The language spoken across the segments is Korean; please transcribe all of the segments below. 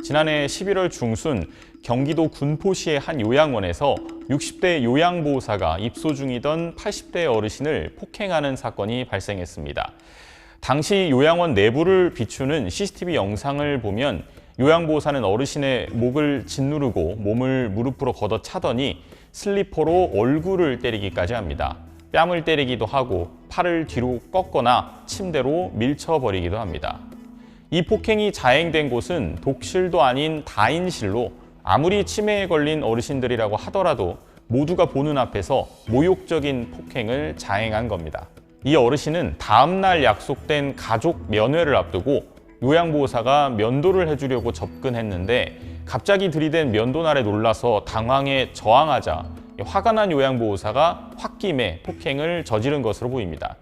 지난해 11월 중순 경기도 군포시의 한 요양원에서 60대 요양보호사가 입소 중이던 80대 어르신을 폭행하는 사건이 발생했습니다. 당시 요양원 내부를 비추는 CCTV 영상을 보면 요양보호사는 어르신의 목을 짓누르고 몸을 무릎으로 걷어차더니 슬리퍼로 얼굴을 때리기까지 합니다. 뺨을 때리기도 하고 팔을 뒤로 꺾거나 침대로 밀쳐버리기도 합니다. 이 폭행이 자행된 곳은 독실도 아닌 다인실로 아무리 치매에 걸린 어르신들이라고 하더라도 모두가 보는 앞에서 모욕적인 폭행을 자행한 겁니다. 이 어르신은 다음 날 약속된 가족 면회를 앞두고 요양보호사가 면도를 해주려고 접근했는데 갑자기 들이댄 면도날에 놀라서 당황해 저항하자 화가 난 요양보호사가 홧김에 폭행을 저지른 것으로 보입니다.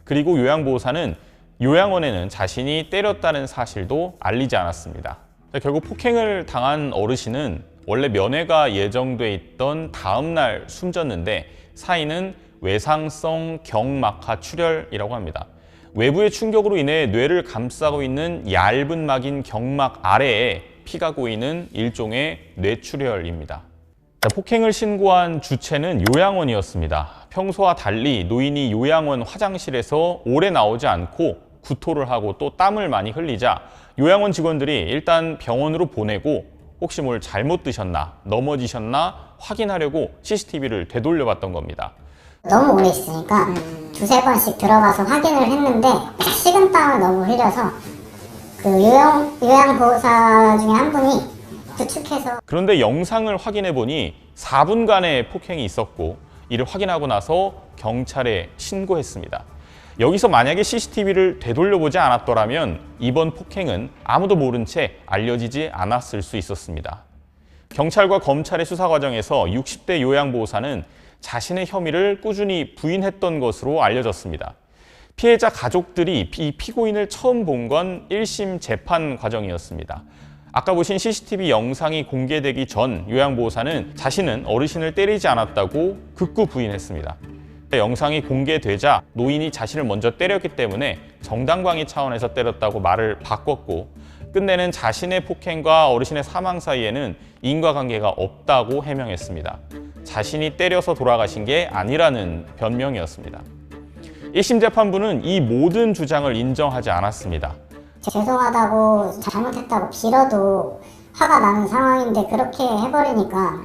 그리고 요양보호사는 요양원에는 자신이 때렸다는 사실도 알리지 않았습니다. 결국 폭행을 당한 어르신은 원래 면회가 예정돼 있던 다음 날 숨졌는데 사인은 외상성 경막하 출혈이라고 합니다. 외부의 충격으로 인해 뇌를 감싸고 있는 얇은 막인 경막 아래에 피가 고이는 일종의 뇌출혈입니다. 폭행을 신고한 주체는 요양원이었습니다. 평소와 달리 노인이 요양원 화장실에서 오래 나오지 않고 구토를 하고 또 땀을 많이 흘리자 요양원 직원들이 일단 병원으로 보내고 혹시 뭘 잘못 드셨나, 넘어지셨나 확인하려고 CCTV를 되돌려봤던 겁니다. 너무 오래 있으니까 두세 번씩 들어가서 확인을 했는데 식은땀을 너무 흘려서 그 요양보호사 중에 한 분이 부축해서. 그런데 영상을 확인해 보니 4분간의 폭행이 있었고 이를 확인하고 나서 경찰에 신고했습니다. 여기서 만약에 CCTV를 되돌려보지 않았더라면 이번 폭행은 아무도 모른 채 알려지지 않았을 수 있었습니다. 경찰과 검찰의 수사 과정에서 60대 요양보호사는 자신의 혐의를 꾸준히 부인했던 것으로 알려졌습니다. 피해자 가족들이 이 피고인을 처음 본 건 1심 재판 과정이었습니다. 아까 보신 CCTV 영상이 공개되기 전 요양보호사는 자신은 어르신을 때리지 않았다고 극구 부인했습니다. 영상이 공개되자 노인이 자신을 먼저 때렸기 때문에 정당방위 차원에서 때렸다고 말을 바꿨고 끝내는 자신의 폭행과 어르신의 사망 사이에는 인과관계가 없다고 해명했습니다. 자신이 때려서 돌아가신 게 아니라는 변명이었습니다. 1심 재판부는 이 모든 주장을 인정하지 않았습니다. 죄송하다고 잘못했다고 빌어도 화가 나는 상황인데 그렇게 해버리니까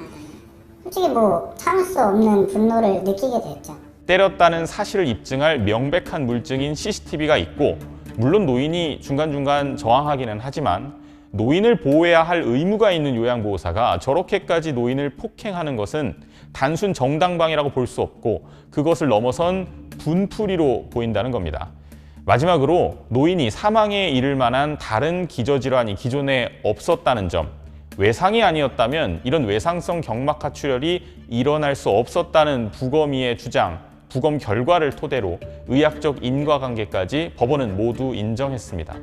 솔직히 참을 수 없는 분노를 느끼게 됐죠. 때렸다는 사실을 입증할 명백한 물증인 CCTV가 있고 물론 노인이 중간중간 저항하기는 하지만 노인을 보호해야 할 의무가 있는 요양보호사가 저렇게까지 노인을 폭행하는 것은 단순 정당방위라고 볼 수 없고 그것을 넘어선 분풀이로 보인다는 겁니다. 마지막으로 노인이 사망에 이를 만한 다른 기저질환이 기존에 없었다는 점, 외상이 아니었다면 이런 외상성 경막하 출혈이 일어날 수 없었다는 부검의의 주장, 부검 결과를 토대로 의학적 인과관계까지 법원은 모두 인정했습니다.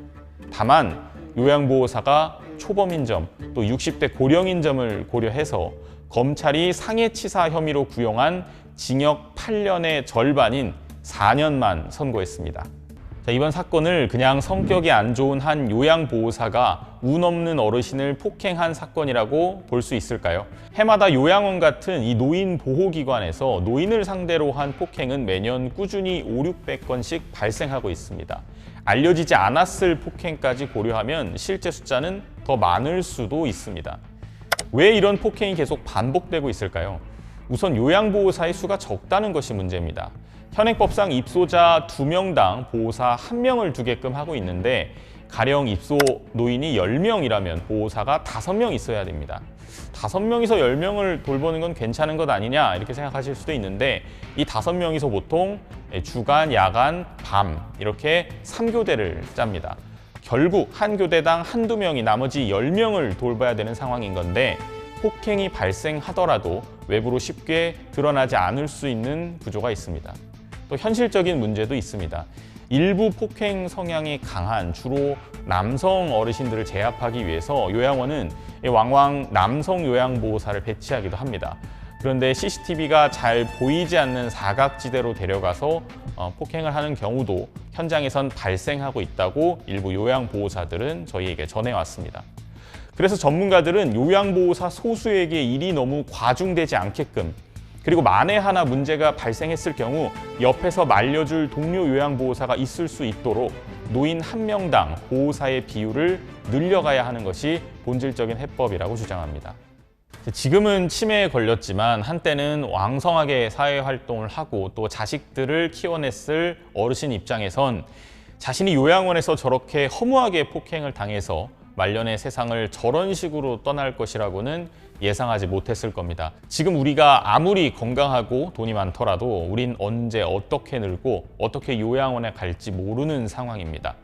다만 요양보호사가 초범인 점, 또 60대 고령인 점을 고려해서 검찰이 상해치사 혐의로 구형한 징역 8년의 절반인 4년만 선고했습니다. 이번 사건을 그냥 성격이 안 좋은 한 요양보호사가 운 없는 어르신을 폭행한 사건이라고 볼 수 있을까요? 해마다 요양원 같은 이 노인 보호기관에서 노인을 상대로 한 폭행은 매년 꾸준히 500~600건씩 발생하고 있습니다. 알려지지 않았을 폭행까지 고려하면 실제 숫자는 더 많을 수도 있습니다. 왜 이런 폭행이 계속 반복되고 있을까요? 우선 요양보호사의 수가 적다는 것이 문제입니다. 현행법상 입소자 2명당 보호사 1명을 두게끔 하고 있는데 가령 입소 노인이 10명이라면 보호사가 5명 있어야 됩니다. 5명이서 10명을 돌보는 건 괜찮은 것 아니냐 이렇게 생각하실 수도 있는데 이 5명이서 보통 주간, 야간, 밤 이렇게 3교대를 짭니다. 결국 한 교대당 한두 명이 나머지 10명을 돌봐야 되는 상황인 건데 폭행이 발생하더라도 외부로 쉽게 드러나지 않을 수 있는 구조가 있습니다. 또 현실적인 문제도 있습니다. 일부 폭행 성향이 강한 주로 남성 어르신들을 제압하기 위해서 요양원은 왕왕 남성 요양보호사를 배치하기도 합니다. 그런데 CCTV가 잘 보이지 않는 사각지대로 데려가서 폭행을 하는 경우도 현장에선 발생하고 있다고 일부 요양보호사들은 저희에게 전해왔습니다. 그래서 전문가들은 요양보호사 소수에게 일이 너무 과중되지 않게끔, 그리고 만에 하나 문제가 발생했을 경우 옆에서 말려줄 동료 요양보호사가 있을 수 있도록 노인 한 명당 보호사의 비율을 늘려가야 하는 것이 본질적인 해법이라고 주장합니다. 지금은 치매에 걸렸지만 한때는 왕성하게 사회활동을 하고 또 자식들을 키워냈을 어르신 입장에선 자신이 요양원에서 저렇게 허무하게 폭행을 당해서 말년의 세상을 저런 식으로 떠날 것이라고는 예상하지 못했을 겁니다. 지금 우리가 아무리 건강하고 돈이 많더라도 우린 언제 어떻게 늙고 어떻게 요양원에 갈지 모르는 상황입니다.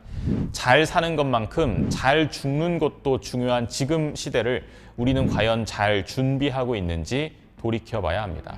잘 사는 것만큼 잘 죽는 것도 중요한 지금 시대를 우리는 과연 잘 준비하고 있는지 돌이켜봐야 합니다.